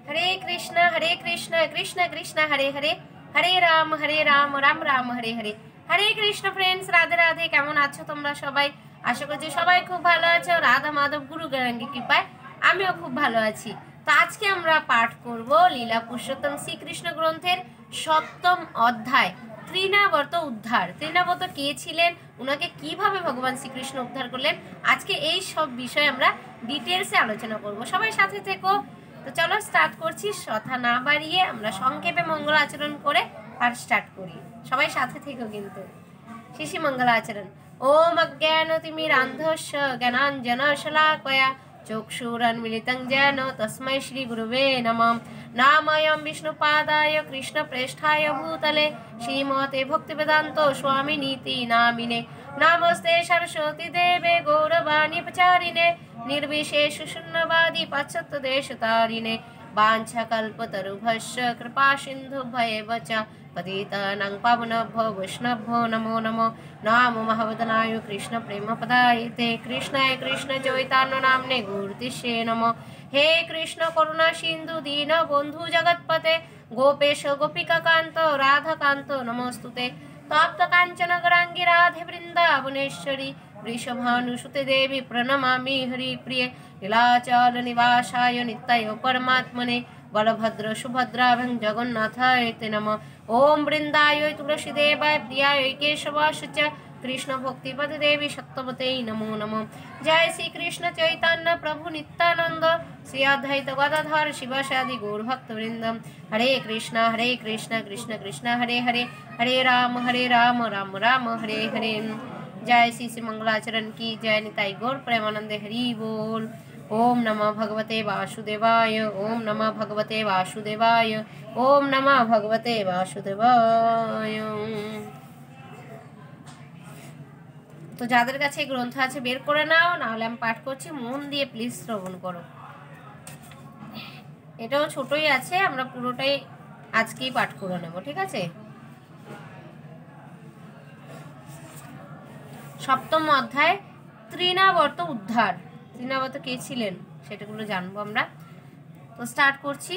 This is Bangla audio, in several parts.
हरे कृष्ण कृष्ण कृष्ण हरे हरे हरे राम राम राम हरे हरे। हरे कृष्ण फ्रेंड्स, राधे राधे। केमन आछो तोमरा सबाई? आशा करछि सबाई खूब भालो आछो। राधा माधव गुरु गौरांगी कृपाय आमिও खूब भालो आछि। तो आजके आमरा पाठ करब लीला पुरुषोत्तम श्रीकृष्ण ग्रंथेर सप्तम अध्याय तृणावर्त उद्धार। तृणावर्त के छिलेन, उनाके किभाबे भगवान श्रीकृष्ण उद्धार करलेन, आजके एई सब विषय आमरा डिटेल्से आलोचना करब। सबाई साथे থেকো। तो चलो स्टार्ट करছি। কথা না বাড়িয়ে আমরা সংক্ষেপে মঙ্গল আচরণ করে আর স্টার্ট করি। সবাই সাথে থেকো কিন্তু। শিশি মঙ্গল আচরণ। ওম অজ্ঞানতিমিরান্ধস্য জ্ঞানাঞ্জনশলাকয়া চক্ষুরন্মিলিतं येन तस्मै श्री गुरुवे नमः। नामयं विष्णुपादाय कृष्णप्रेष्ठाय भूतले श्रीमते भक्तिवेदान्त स्वामिनीति नामिने। नमस्ते सरस्वती देवे गौरवाणी प्रचारिणे निर्विशेष शून्यवादी पाश्चात्यदेशतारिणे। वाञ्छाकल्पतरुभ्यश्च कृपा सिन्धुभ्येव च पतितानां पावनेभ्यो वैष्णवेभ्यो नमो नमः। नमो महावदनाय कृष्ण प्रेमपदायते कृष्णाय कृष्ण चैतन्य नाम्ने गुरुतिष्ठे नमः। हे कृष्ण करुणा सिन्धु दीन बंधु जगत्पते गोपेश गोपिकाकान्त राधाकान्त नमोस्तुते। तप्त कांचन गौरांगी राधे वृंदावनेश्वरी वृषभानुसुते देवी प्रणमामि हरिप्रिये। नीलाचल निवासाय नित्याय परमात्मने बलभद्र सुभद्राभ्यां जगन्नाथाय ते नमः। ओम वृंदाय तुलसीदेवाय प्रियाय केशवाय च कृष्ण भक्तिपद देवी सत्यवते नमो नमः। जय श्री कृष्ण चैतन्य प्रभु नित्यानंद श्री अद्वैत गदाधर शिवासादि गौर भक्तवृंद। हरे कृष्ण कृष्ण कृष्ण हरे हरे हरे राम राम राम हरे हरे। जय श्री श्री मंगलाचरण की जय। निताई गौर प्रेमानंदे हरि बोल। ओम नमः भगवते वासुदेवाय ओम नमः भगवते वासुदेवाय ओम नमः भगवते वासुदेवाय। तो যাদের কাছে গ্রন্থ আছে বের করে নাও, না হলে আমি পাঠ করছি, মন দিয়ে প্লিজ শ্রবণ করো। এটাও ছোটই আছে, আমরা পুরোটাই আজকেই পাঠ করে নেব, ঠিক আছে? সপ্তম অধ্যায় তৃণাবর্ত উদ্ধার। তৃণাবর্ত কে ছিলেন সেটাগুলো জানবো আমরা। তো স্টার্ট করছি।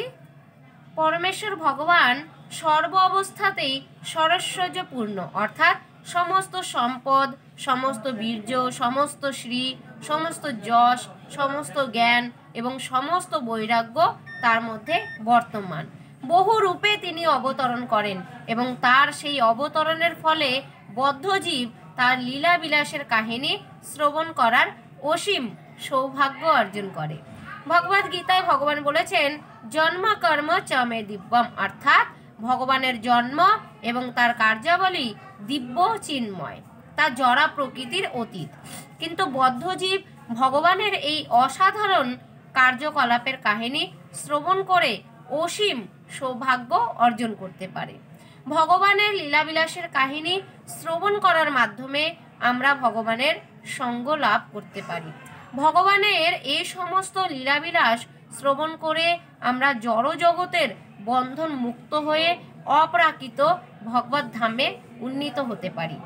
পরমেশ্বর ভগবান সর্ব অবস্থাতেই সরস্বজপূর্ণ, অর্থাৎ সমস্ত সম্পদ, সমস্ত বীর্য, সমস্ত শ্রী, সমস্ত যশ, সমস্ত জ্ঞান এবং সমস্ত বৈরাগ্য তার মধ্যে বর্তমান। বহু রূপে তিনি অবতরণ করেন এবং তার সেই অবতরণের ফলে বদ্ধজীব তার লীলা বিলাসের কাহিনী শ্রবণ করার অসীম সৌভাগ্য অর্জন করে। ভগবদ গীতায় ভগবান বলেছেন জন্ম কর্ম চ মে দিব্যম, অর্থাৎ ভগবানের জন্ম এবং তার কার্যাবলী দিব্য চিন্ময়, তা জড়া প্রকৃতির অতীত। কিন্তু বদ্ধজীব ভগবানের এই অসাধারণ কার্যকলাপের কাহিনী শ্রবণ করে অসীম সৌভাগ্য অর্জন করতে পারে। ভগবানের লীলাবিলাসের কাহিনী শ্রবণ করার মাধ্যমে আমরা ভগবানের সঙ্গ লাভ করতে পারি। ভগবানের এই সমস্ত লীলাবিলাস শ্রবণ করে আমরা জড় জগতের বন্ধন মুক্ত হয়ে অপ্রাকৃত ভগবত ধামে উন্নীত হতে পারি।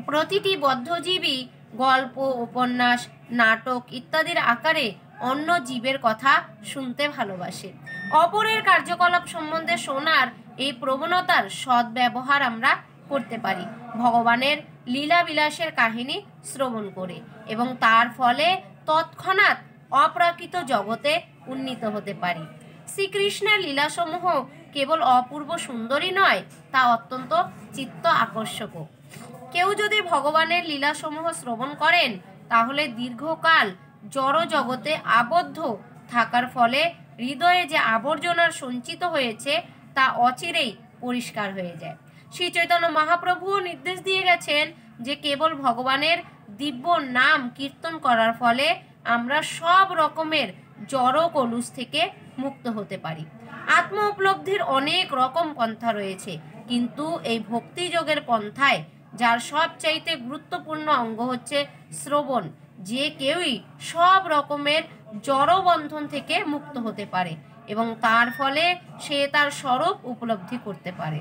প্রতিটি বদ্ধজীবী গল্প, উপন্যাস, নাটক ইত্যাদির আকারে অন্য জীবের কথা শুনতে ভালোবাসে। অপরের কার্যকলাপ সম্বন্ধে শোনার এই প্রবণতার সদ্ব্যবহার আমরা করতে পারি ভগবানের লীলা বিলাসের কাহিনী শ্রবণ করে, এবং তার ফলে তৎক্ষণাৎ অপ্রাকৃত জগতে উন্নীত হতে পারি। শ্রীকৃষ্ণের লীলাসমূহ কেবল অপূর্ব সুন্দরী নয়, তা অত্যন্ত চিত্ত আকর্ষকও। কেউ যদি ভগবানের লীলাসমূহ শ্রবণ করেন তাহলে দীর্ঘকাল জড় জগতে আবদ্ধ থাকার ফলে হৃদয়ে যে আবর্জনার সঞ্চিত হয়েছে তা অচিরেই পরিষ্কার হয়ে যায়। শ্রী চৈতন্য মহাপ্রভু নির্দেশ দিয়ে গেছেন যে কেবল ভগবানের দিব্য নাম কীর্তন করার ফলে আমরা সব রকমের জড় কলুষ থেকে মুক্ত হতে পারি। আত্ম উপলব্ধির অনেক রকম পন্থা রয়েছে, কিন্তু এই ভক্তিযোগের পন্থায় যার সবচাইতে গুরুত্বপূর্ণ অঙ্গ হচ্ছে শ্রবণ, যে কেউই সব রকমের জড় বন্ধন থেকে মুক্ত হতে পারে এবং তার ফলে সে তার স্বরূপ উপলব্ধি করতে পারে।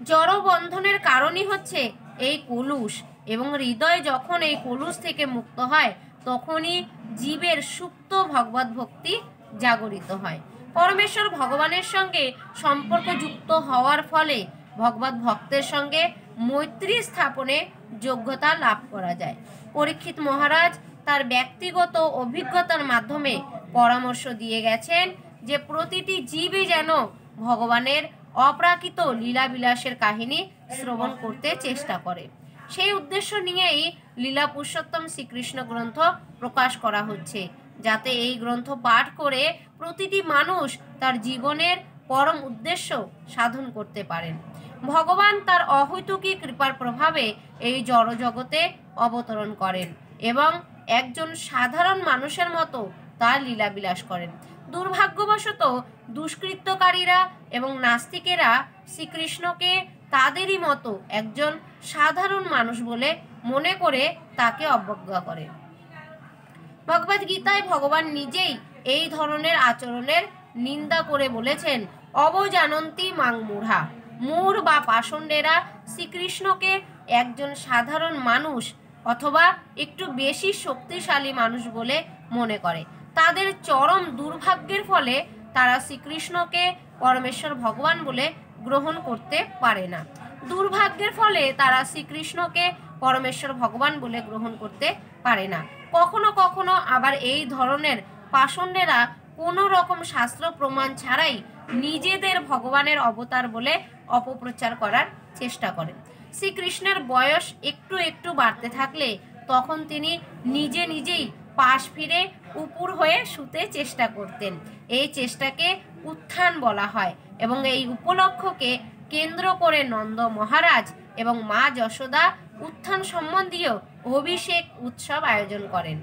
জড় বন্ধনের কারণই হচ্ছে এই কলুষ, এবং হৃদয় যখন এই কলুষ থেকে মুক্ত হয় তখনই জীবের সুপ্ত ভগবত ভক্তি জাগরিত হয়। পরমেশ্বর ভগবানের সঙ্গে সম্পর্কযুক্ত হওয়ার ফলে ভগবত ভক্তের সঙ্গে মৈত্রী স্থাপনে যোগ্যতা লাভ করা যায়। পরীক্ষিত মহারাজ তার ব্যক্তিগত অভিজ্ঞতার মাধ্যমে পরামর্শ দিয়ে গেছেন যে প্রতিটি জীবই যেন ভগবানের অপ্রাকৃত লীলাবিলাসের কাহিনী শ্রবণ করতে চেষ্টা করে। সেই উদ্দেশ্য নিয়েই লীলা পুরুষোত্তম শ্রীকৃষ্ণ গ্রন্থ প্রকাশ করা হচ্ছে, যাতে এই গ্রন্থ পাঠ করে প্রতিটি মানুষ তার জীবনের পরম উদ্দেশ্য সাধন করতে পারেন। ভগবান তার অহৈতুকী কৃপার প্রভাবে এই জড়জগতে অবতরণ করেন এবং একজন সাধারণ মানুষের মতো তার লীলাবিলাস করেন। দুর্ভাগ্যবশত দুষ্কৃত্যকারীরা এবং নাস্তিকেরা শ্রীকৃষ্ণকে তাদেরই মতো একজন সাধারণ মানুষ বলে মনে করে তাকে অবজ্ঞা করে। ভগবদ গীতায় ভগবান নিজেই এই ধরনের আচরণের নিন্দা করে বলেছেন, অবজানন্তি মাং মূঢ়া। মূঢ় বা পাষণ্ডেরা শ্রীকৃষ্ণকে একজন সাধারণ মানুষ অথবা একটু বেশি শক্তিশালী মানুষ বলে মনে করে। তাদের চরম দুর্ভাগ্যের ফলে তারা শ্রীকৃষ্ণকে পরমেশ্বর ভগবান বলে গ্রহণ করতে পারে না। দুর্ভাগ্যের ফলে তারা শ্রীকৃষ্ণকে পরমেশ্বর ভগবান বলে গ্রহণ করতে পারে না। কখনো কখনো আবার এই ধরনের পাষণ্ডেরা কোনো রকম শাস্ত্র প্রমাণ ছাড়াই নিজেদের ভগবানের অবতার বলে অপপ্রচার করার চেষ্টা করেন। শ্রীকৃষ্ণের বয়স একটু একটু বাড়তে থাকলে তখন তিনি নিজে নিজেই পাশ ফিরে উপুর হয়ে শুতে চেষ্টা করতেন। এই চেষ্টাকে উত্থান বলা হয় এবং এই উপলক্ষকে কেন্দ্র করে নন্দ মহারাজ এবং মা যশোদা উত্থান সম্বন্ধীয় অভিষেক উৎসব আয়োজন করেন।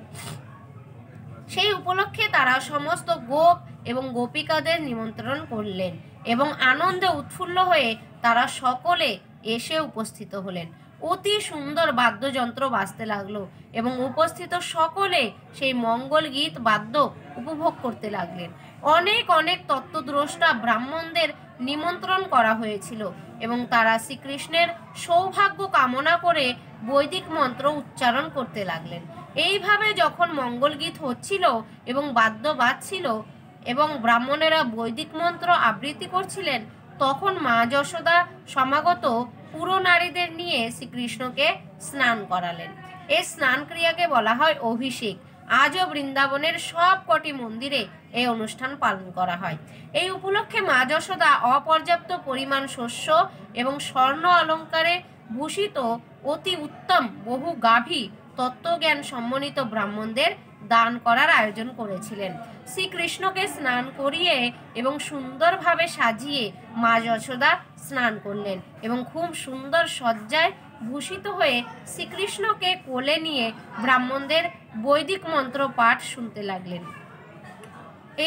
সেই উপলক্ষে তারা সমস্ত গোপ এবং গোপিকাদের নিমন্ত্রণ করলেন এবং আনন্দে উৎফুল্ল হয়ে তারা সকলে এসে উপস্থিত হলেন। অতি সুন্দর বাদ্যযন্ত্র বাজতে লাগলো এবং উপস্থিত সকলে সেই মঙ্গল গীত বাদ্য উপভোগ করতে লাগলেন। অনেক অনেক তত্ত্বদ্রষ্টা ব্রাহ্মণদের নিমন্ত্রণ করা হয়েছিল এবং তারা শ্রীকৃষ্ণের সৌভাগ্য কামনা করে বৈদিক মন্ত্র উচ্চারণ করতে লাগলেন। এইভাবে যখন মঙ্গল গীত হচ্ছিল এবং বাদ্য বাজছিল এবং ব্রাহ্মণেরা বৈদিক মন্ত্র আবৃত্তি করছিলেন, তখন মা যশোদা সমাগত পুরো নারীদের নিয়ে শ্রীকৃষ্ণকে স্নান করালেন। এই স্নান ক্রিয়াকে বলা হয় অভিষেক। আজও বৃন্দাবনের সব কটি মন্দিরে এই অনুষ্ঠান পালন করা হয়। এই উপলক্ষে মা যশোদা অপর্যাপ্ত পরিমাণ শস্য এবং স্বর্ণ অলঙ্কারে ভূষিত অতি উত্তম বহু গাভী তত্ত্বজ্ঞান সম্মানিত ব্রাহ্মণদের দান করার আয়োজন করেছিলেন। শ্রীকৃষ্ণকে স্নান করিয়ে এবং সুন্দরভাবে সাজিয়ে মা যশোদা স্নান করলেন এবং খুব সুন্দর সজ্জায় ভূষিত হয়ে শ্রীকৃষ্ণকে কোলে নিয়ে ব্রাহ্মণদের বৈদিক মন্ত্র পাঠ শুনতে লাগলেন।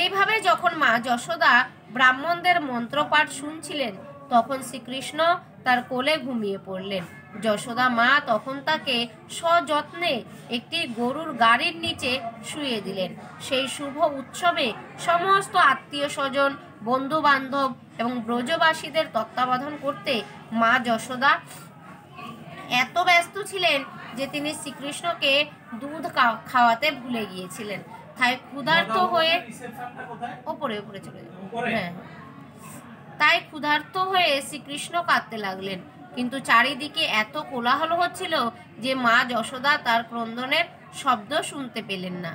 এইভাবে যখন মা যশোদা ব্রাহ্মণদের মন্ত্রপাঠ শুনছিলেন, তখন শ্রীকৃষ্ণ তার কোলে ঘুমিয়ে পড়লেন। যশোদা মা তখন তাকে সযত্নে একটি গরুর গাড়ির নিচে শুইয়ে দিলেন। সেই শুভ উৎসবে সমস্ত আত্মীয় স্বজন, বন্ধু বান্ধব এবং ব্রজবাসীদের তত্ত্বাবধান করতে মা যশোদা এত ব্যস্ত ছিলেন যে তিনি শ্রীকৃষ্ণকে দুধ খাওয়াতে ভুলে গিয়েছিলেন। তাই ক্ষুধার্ত হয়ে ওপরে চলে তাই ক্ষুধার্ত হয়ে শ্রীকৃষ্ণ কাঁদতে লাগলেন। কিন্তু চারিদিকে এত কোলাহল হচ্ছিল যে মা যশোদা তার ক্রন্দনের শব্দ শুনতে পেলেন না।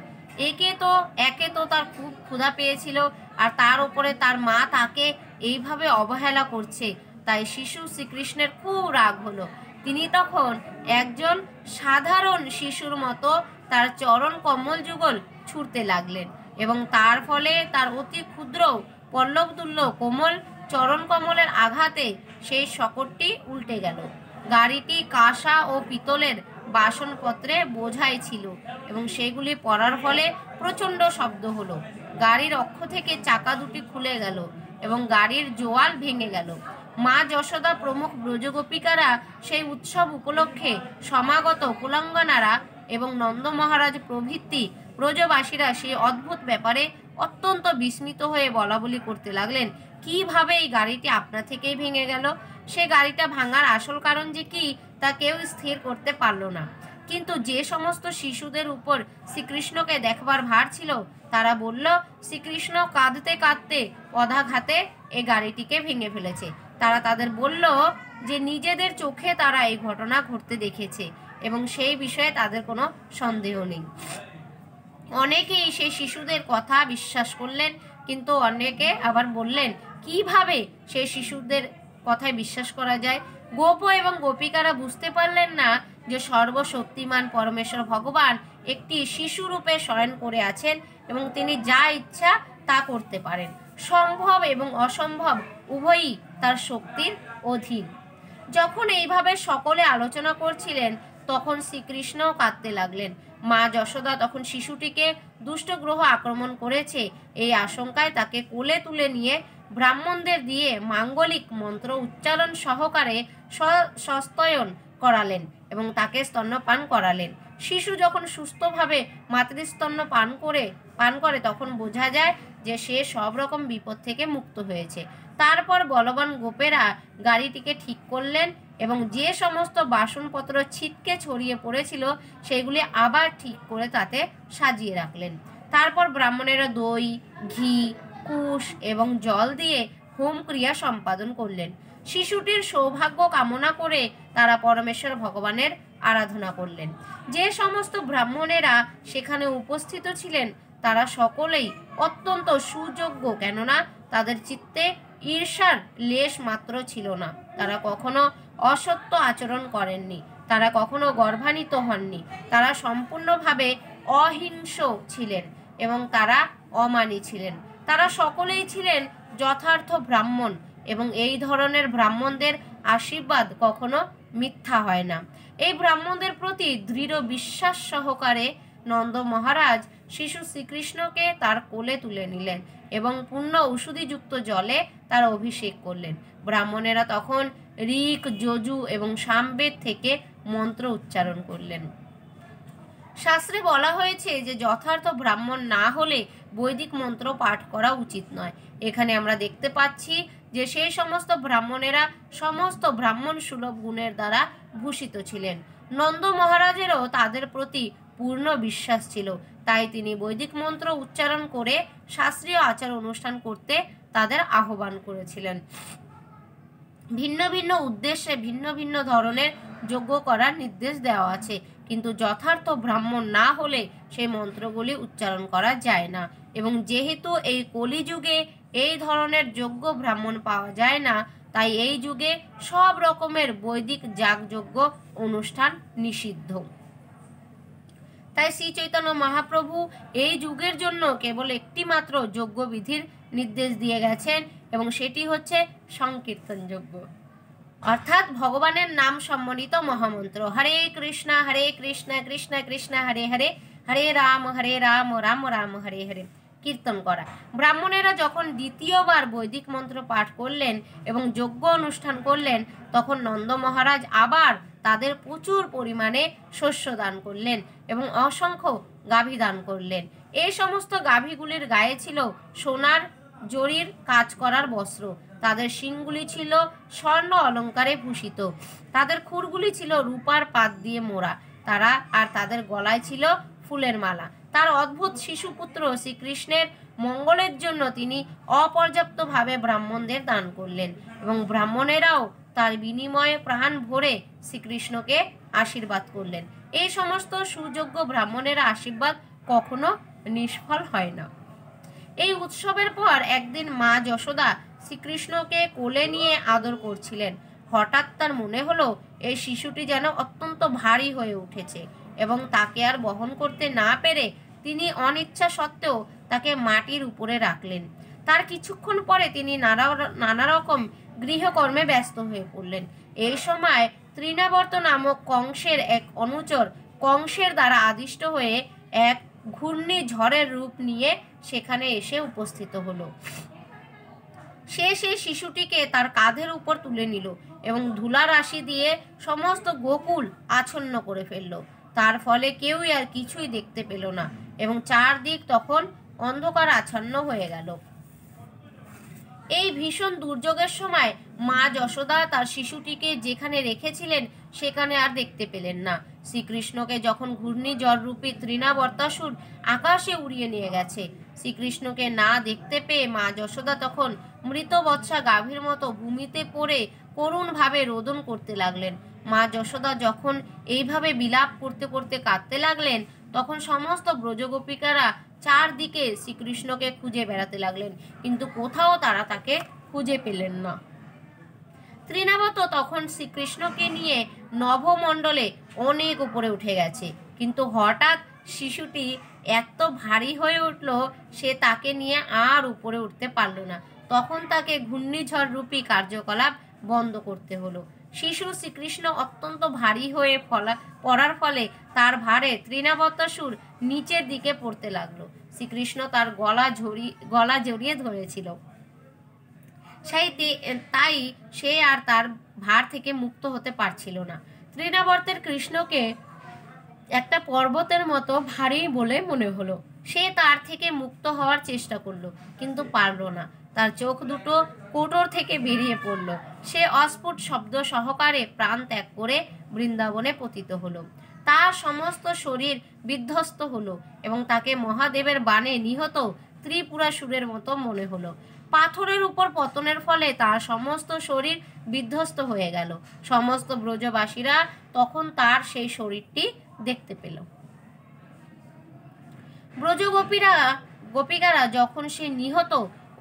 একে তো তার খুব ক্ষুধা পেয়েছিল, আর তার উপরে তার মা তাকে এইভাবে অবহেলা করছে। তাই শিশু শ্রীকৃষ্ণের খুব রাগ হলো। তিনি তখন একজন সাধারণ শিশুর মতো তার চরণ কমল যুগল ছুঁড়তে লাগলেন এবং তার ফলে তার অতি ক্ষুদ্র পল্লবতুল্য কোমল চরণ কমলের আঘাতে সেই শকটটি উল্টে গেল। গাড়িটি কাঁসা ও পিতলের বাসনপত্রে বোঝাই ছিল এবং সেগুলি পড়ার ফলে প্রচণ্ড শব্দ হলো। গাড়ির অক্ষ থেকে চাকা দুটি খুলে গেল এবং গাড়ির জোয়াল ভেঙে গেল। মা যশোদা প্রমুখ ব্রজগোপিকারা সেই উৎসব উপলক্ষে সমাগত কুলাঙ্গানারা এবং নন্দ মহারাজ প্রভৃতি ব্রজবাসীরা সেই অদ্ভুত ব্যাপারে অত্যন্ত বিস্মিত হয়ে বলাবলি করতে লাগলেন, কিভাবে এই গাড়িটি আপনা থেকেই ভেঙে গেল। সে গাড়িটা ভাঙার আসল কারণ যে কি তা কেউ স্থির করতে পারল না। কিন্তু যে সমস্ত শিশুদের উপর শ্রীকৃষ্ণকে দেখবার ভার ছিল তারা বলল, শ্রীকৃষ্ণ কাঁদতে কাঁদতে পদাঘাতে এই গাড়িটিকে ভেঙে ফেলেছে। তারা তাদের বলল যে নিজেদের চোখে তারা এই ঘটনা ঘটতে দেখেছে এবং সেই বিষয়ে তাদের কোনো সন্দেহ নেই। অনেকেই সেই শিশুদের কথা বিশ্বাস করলেন, কিন্তু অনেকে আবার বললেন কিভাবে সেই শিশুদের কথায় বিশ্বাস করা যায়। গোপ এবং গোপিকারা বুঝতে পারলেন না যে সর্বশক্তিমান পরমেশ্বর ভগবান একটি শিশু রূপে শয়ন করে আছেন এবং তিনি যা ইচ্ছা তা করতে পারেন। সম্ভব এবং অসম্ভব উভয়ই তার শক্তির অধীন। যখন এইভাবে সকলে আলোচনা করছিলেন তখন শ্রীকৃষ্ণও কাঁদতে লাগলেন। মা যশোদা তখন শিশুটিকে দুষ্ট গ্রহ আক্রমণ করেছে এই আশঙ্কায় তাকে কোলে তুলে নিয়ে ব্রাহ্মণদের দিয়ে মাঙ্গলিক মন্ত্র উচ্চারণ সহকারে সস্তয়ন করালেন এবং তাকে স্তন্যপান করালেন। শিশু যখন সুস্থভাবে মাতৃস্তন্য পান করে তখন বোঝা যায় যে সে সব রকম বিপদ থেকে মুক্ত হয়েছে। তারপর বলবান গোপেরা গাড়িটিকে ঠিক করলেন এবং যে সমস্ত বাসনপত্র ছিটকে ছড়িয়ে পড়েছিল সেগুলি আবার ঠিক করে তাতে সাজিয়ে রাখলেন। তারপর ব্রাহ্মণেরা দই, ঘি, কুশ এবং জল দিয়ে হোম ক্রিয়া সম্পাদন করলেন। শিশুটির সৌভাগ্য কামনা করে তারা পরমেশ্বর ভগবানের আরাধনা করলেন। যে সমস্ত ব্রাহ্মণেরা সেখানে উপস্থিত ছিলেন তারা সকলেই অত্যন্ত সুযোগ্য, কেননা তাদের চিত্তে ঈর্ষার লেশ মাত্র ছিল না। তারা কখনো অসত্য আচরণ করেননি, তারা কখনো গর্ভান্বিত হননি, তারা সম্পূর্ণভাবে অহিংস ছিলেন এবং তারা অমানী ছিলেন। তারা সকলেই ছিলেন যথার্থ ব্রাহ্মণ এবং এই ধরনের ব্রাহ্মণদের আশীর্বাদ কখনো মিথ্যা হয় না। এই ব্রাহ্মণদের প্রতি দৃঢ় বিশ্বাস সহকারে নন্দ মহারাজ শিশু শ্রীকৃষ্ণকে তার কোলে তুলে নিলেন এবং পূর্ণ ঔষধিযুক্ত জলে তার অভিষেক করলেন। ব্রাহ্মণেরা তখন ঋক, যজু এবং সামবেদ থেকে মন্ত্র উচ্চারণ করলেন। শাস্ত্রে বলা হয়েছে যে যথার্থ ব্রাহ্মণ না হলে বৈদিক মন্ত্র পাঠ করা উচিত নয়। এখানে আমরা দেখতে পাচ্ছি যে সেই সমস্ত ব্রাহ্মণেরা সমস্ত ব্রাহ্মণ সুলভ গুণের দ্বারা ভূষিত ছিলেন। নন্দ মহারাজেরও তাদের প্রতি পূর্ণ বিশ্বাস ছিল, তাই তিনি বৈদিক মন্ত্র উচ্চারণ করে শাস্ত্রীয় আচার অনুষ্ঠান করতে তাদের আহ্বান করেছিলেন। ভিন্ন ভিন্ন উদ্দেশ্যে ভিন্ন ভিন্ন ধরনের যজ্ঞ করার নির্দেশ দেওয়া আছে, কিন্তু যথার্থ ব্রাহ্মণ না হলে সেই মন্ত্রগুলি উচ্চারণ করা যায় না। এবং যেহেতু এই কলিযুগে এই ধরনের যোগ্য ব্রাহ্মণ পাওয়া যায় না, তাই এই যুগে সব রকমের বৈদিক যাগযজ্ঞ অনুষ্ঠান নিষিদ্ধ। তাই শ্রী চৈতন্য মহাপ্রভু এই যুগের জন্য কেবল একটি মাত্র যজ্ঞ বিধির নির্দেশ দিয়ে গেছেন এবং সেটি হচ্ছে সংকীর্তন যজ্ঞ, অর্থাৎ ভগবানের নাম সম্বলিত মহামন্ত্র হরে কৃষ্ণ কৃষ্ণ কৃষ্ণ হরে হরে, হরে রাম রাম রাম হরে হরে কীর্তন করা। ব্রাহ্মণেরা যখন দ্বিতীয়বার বৈদিক মন্ত্র পাঠ করলেন এবং যজ্ঞ অনুষ্ঠান করলেন তখন নন্দ মহারাজ আবার তাদের প্রচুর পরিমাণে শস্য দান করলেন এবং অসংখ্য গাভী দান করলেন। এই সমস্ত গাভীগুলির গায়ে ছিল সোনার জরির কাজ করার বস্ত্র, তাদের শিংগুলি ছিল স্বর্ণ অলঙ্কারে ভূষিত, তাদের খুরগুলি ছিল রূপার পাত দিয়ে মোড়া, তাদের গলায় ছিল ফুলের মালা। তার অদ্ভুত শিশুপুত্র শ্রীকৃষ্ণের মঙ্গলের জন্য তিনি অপর্যাপ্তভাবে ব্রাহ্মণদের দান করলেন এবং ব্রাহ্মণেরাও তার বিনিময়ে প্রাণ ভরে শ্রীকৃষ্ণকে আশীর্বাদ করলেন। এই সমস্ত সুযোগ্য ব্রাহ্মণেরা আশীর্বাদ কখনো নিষ্ফল হয় না। এই উৎসবের পর একদিন মা যশোদা শ্রীকৃষ্ণকে কোলে নিয়ে আদর করছিলেন। হঠাৎ তার মনে হলো এই শিশুটি যেন অত্যন্ত ভারী হয়ে উঠেছে এবং তাকে আর বহন করতে না পেরে তিনি অনিচ্ছা সত্ত্বেও তাকে মাটির উপরে রাখলেন। তার কিছুক্ষণ পরে তিনি নানা রকম গৃহকর্মে ব্যস্ত হয়ে পড়লেন। এই সময় তৃণাবর্ত নামক কংসের এক অনুচর কংসের দ্বারা আদিষ্ট হয়ে এক ঘূর্ণিঝড়ের রূপ নিয়ে সেখানে এসে উপস্থিত হলো। সে সেই শিশুটিকে তার কাঁধের উপর তুলে নিল এবং ধুলা রাশি দিয়ে সমস্ত গোকুল আচ্ছন্ন করে ফেলল। তার ফলে কেউই আর কিছুই দেখতে পেল না এবং চারদিক তখন অন্ধকার আচ্ছন্ন হয়ে গেল। এই ভীষণ দুর্যোগের সময় মা যশোদা তার শিশুটিকে যেখানে রেখেছিলেন সেখানে আর দেখতে পেলেন না। শ্রীকৃষ্ণকে যখন ঘূর্ণিঝড় রূপী তৃণাবর্তাসুর আকাশে উড়িয়ে নিয়ে গেছে শ্রীকৃষ্ণকে না দেখতে পেয়ে মা যশোদা তখন মৃত বৎসা গাভীর মতো ভূমিতে পড়ে করুণভাবে রোদন করতে লাগলেন। মা যশোদা যখন এইভাবে বিলাপ করতে করতে কাঁদতে লাগলেন, তখন সমস্ত ব্রজগোপিকারা চারদিকে শ্রীকৃষ্ণকে খুঁজে বেড়াতে লাগলেন, কিন্তু কোথাও তারা তাকে খুঁজে পেলেন না। তৃণাবত তখন শ্রীকৃষ্ণকে নিয়ে নভমণ্ডলে অনেক উপরে উঠে গেছে, কিন্তু হঠাৎ শিশুটি এত ভারী হয়ে উঠল, সে তাকে নিয়ে আর উপরে উঠতে পারল না। তখন তাকে ঘূর্ণিঝড় রূপী কার্যকলাপ বন্ধ করতে হলো। শিশু শ্রীকৃষ্ণ অত্যন্ত ভারী হয়ে পড়ার ফলে তার ভারে তৃণাবতাসুর নিচের দিকে পড়তে লাগলো। শ্রীকৃষ্ণ তার গলা জড়িয়ে ধরেছিল, তাই সে আর তার ভার থেকে মুক্ত হতে পারছিল না। তৃণাবর্তের কৃষ্ণকে একটা পর্বতের মতো ভারী বলে মনে হলো। সে তার থেকে মুক্ত হওয়ার চেষ্টা করলো, কিন্তু পারল না। তার চোখ দুটো কোটর থেকে বেরিয়ে পড়ল। সে অস্ফুট শব্দ সহকারে প্রাণ ত্যাগ করে বৃন্দাবনে পতিত হলো। তার সমস্ত শরীর বিধ্বস্ত হলো এবং তাকে মহাদেবের বাণে নিহত ত্রিপুরাসুরের মতো মনে হলো। পাথরের উপর পতনের ফলে তার সমস্ত শরীর বিধ্বস্ত হয়ে গেল। সমস্ত ব্রজবাসীরা তখন তার সেই শরীরটি দেখতে পেল। গোপিকারা যখন সে নিহত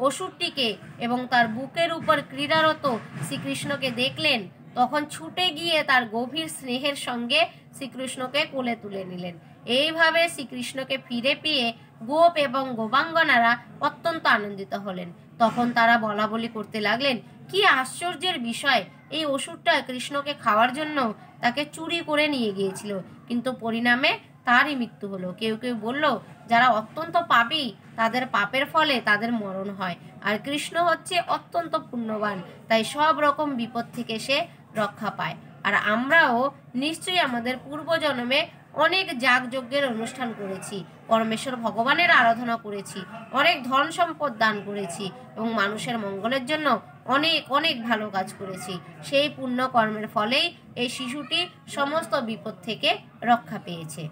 অসুরটিকে এবং তার বুকের উপর ক্রীড়ারত শ্রীকৃষ্ণকে দেখলেন, তখন ছুটে গিয়ে তার গভীর স্নেহের সঙ্গে শ্রীকৃষ্ণকে কোলে তুলে নিলেন। এইভাবে শ্রীকৃষ্ণকে ফিরে পেয়ে গোপ এবং গোপাঙ্গনারা অত্যন্ত আনন্দিত হলেন। তখন তারা বলা বলি করতে লাগলেন, কি আশ্চর্যের বিষয়! এই অসুরটা কৃষ্ণকে খাওয়ার জন্য তাকে চুরি করে নিয়ে গিয়েছিল, কিন্তু পরিণামে তারই মৃত্যু হলো। কেউ কেউ বলল, যারা অত্যন্ত পাপী তাদের পাপের ফলে তাদের মরণ হয়, আর কৃষ্ণ হচ্ছে অত্যন্ত পুণ্যবান, তাই সব রকম বিপদ থেকে সে রক্ষা পায়। আর আমরাও নিশ্চয়ই আমাদের পূর্বজন্মে অনেক যাগযজ্ঞের অনুষ্ঠান করেছি, পরমেশ্বর ভগবানের আরাধনা করেছি, অনেক ধন সম্পদ দান করেছি এবং মানুষের মঙ্গলের জন্য অনেক অনেক ভালো কাজ করেছি। সেই পুণ্য কর্মের ফলেই এই শিশুটি সমস্ত বিপদ থেকে রক্ষা পেয়েছে।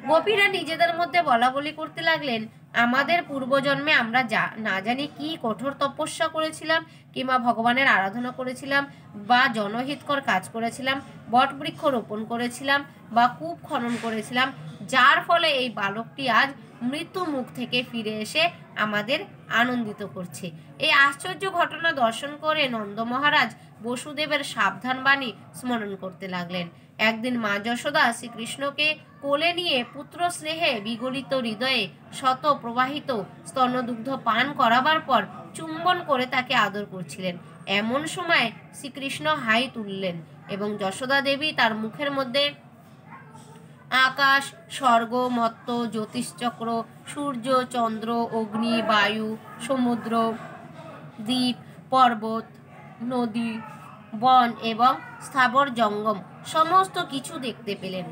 গোপীরা নিজেদের মধ্যে বলা বলি করতে লাগলেন, আমাদের পূর্বজন্মে আমরা না জানি কি কঠোর তপস্যা করেছিলাম, কিংবা ভগবানের আরাধনা করেছিলাম, বা জনহিতকর কাজ করেছিলাম, বটবৃক্ষ রোপণ করেছিলাম, বা কূপ খনন করেছিলাম, যার ফলে এই বালকটি আজ মৃত্যু মুখ থেকে ফিরে এসে আমাদের আনন্দিত করছে। এই আশ্চর্য ঘটনা দর্শন করে নন্দ মহারাজ বসুদেবের সাবধান বাণী স্মরণ করতে লাগলেন। একদিন মা যশোদা শ্রীকৃষ্ণকে কোলে নিয়ে পুত্র স্নেহে বিগলিত হৃদয়ে শত প্রবাহিত স্তন্যদুগ্ধ পান করাবার পর চুম্বন করে তাকে আদর করছিলেন। এমন সময় শ্রীকৃষ্ণ হাই তুললেন এবং যশোদা দেবী তার মুখের মধ্যে আকাশ, স্বর্গ, মত্ত, জ্যোতিষচক্র, সূর্য, চন্দ্র, অগ্নি, বায়ু, সমুদ্র, দ্বীপ, পর্বত, নদী, বন এবং স্থাবর জঙ্গম সমস্ত কিছু দেখতে পেলেন।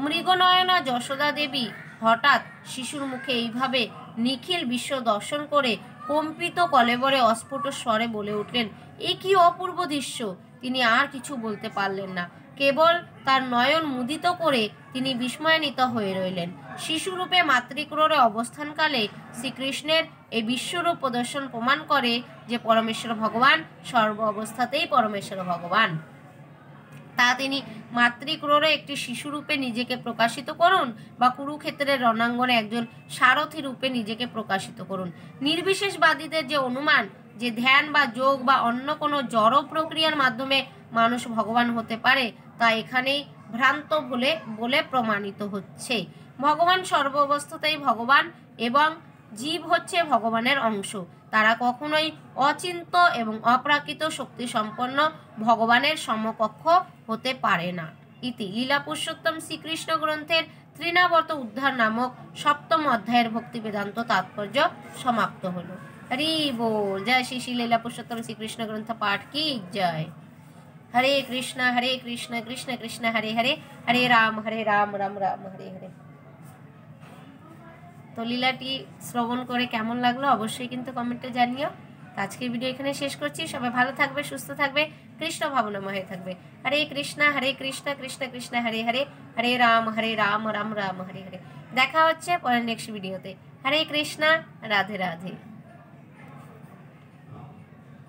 মৃগনয়না যশোদা দেবী হঠাৎ শিশুর মুখে এইভাবে নিখিল বিশ্ব দর্শন করে কম্পিত কলেবরে অস্ফুট স্বরে বলে উঠলেন, এ কি অপূর্ব দৃশ্য! তিনি আর কিছু বলতে পারলেন না, কেবল তার নয়ন মুদিত করে তিনি বিস্ময়ান্বিত হয়ে রইলেন। শিশুরূপে মাতৃক্রোড়ে অবস্থানকালে শ্রীকৃষ্ণের এই বিশ্বরূপ প্রদর্শন প্রমাণ করে যে পরমেশ্বর ভগবান সর্ব অবস্থাতেই পরমেশ্বর ভগবান। তা তিনি মাতৃক্রোড়ে একটি শিশুরূপে নিজেকে প্রকাশিত করুন, বা কুরুক্ষেত্রের রণাঙ্গনে একজন সারথী রূপে নিজেকে প্রকাশিত করুন। নির্বিশেষবাদীদের যে অনুমান যে ধ্যান বা যোগ বা অন্য কোনো জড় প্রক্রিয়ার মাধ্যমে মানুষ ভগবান হতে পারে, তা এখানেই ভ্রান্ত বলে প্রমাণিত হচ্ছে। ভগবান সর্ব অবস্থাতেই ভগবান এবং জীব হচ্ছে ভগবানের অংশ। তারা কখনোই অচিন্ত এবং অপ্রাকৃত শক্তি সম্পন্ন ভগবানের সমকক্ষ হতে পারে না। ইতি লীলা পুরুষোত্তম শ্রীকৃষ্ণ গ্রন্থের তৃণাবর্ত উদ্ধার নামক 7ম অধ্যায়ের ভক্তি বেদান্ত তাৎপর্য সমাপ্ত হলো। হরি बोल। जय श्री श्री लीला पुरुषोत्तम श्री कृष्ण ग्रंथ पाठ की जय। हरे कृष्ण कृष्ण कृष्ण हरे हरे, हरे राम राम राम हरे हरे। তো লীলাটি শ্রবণ করে কেমন লাগলো অবশ্যই কিন্তু কমেন্টে জানিও। আজকের ভিডিও এখানে শেষ করছি। সবাই ভালো থাকবে, সুস্থ থাকবে, কৃষ্ণ ভাবনাময় থাকবে। হরে কৃষ্ণ কৃষ্ণ কৃষ্ণ হরে হরে, হরে রাম রাম রাম হরে হরে। দেখা হচ্ছে পরের নেক্সট ভিডিওতে। হরে কৃষ্ণা, রাধে রাধে।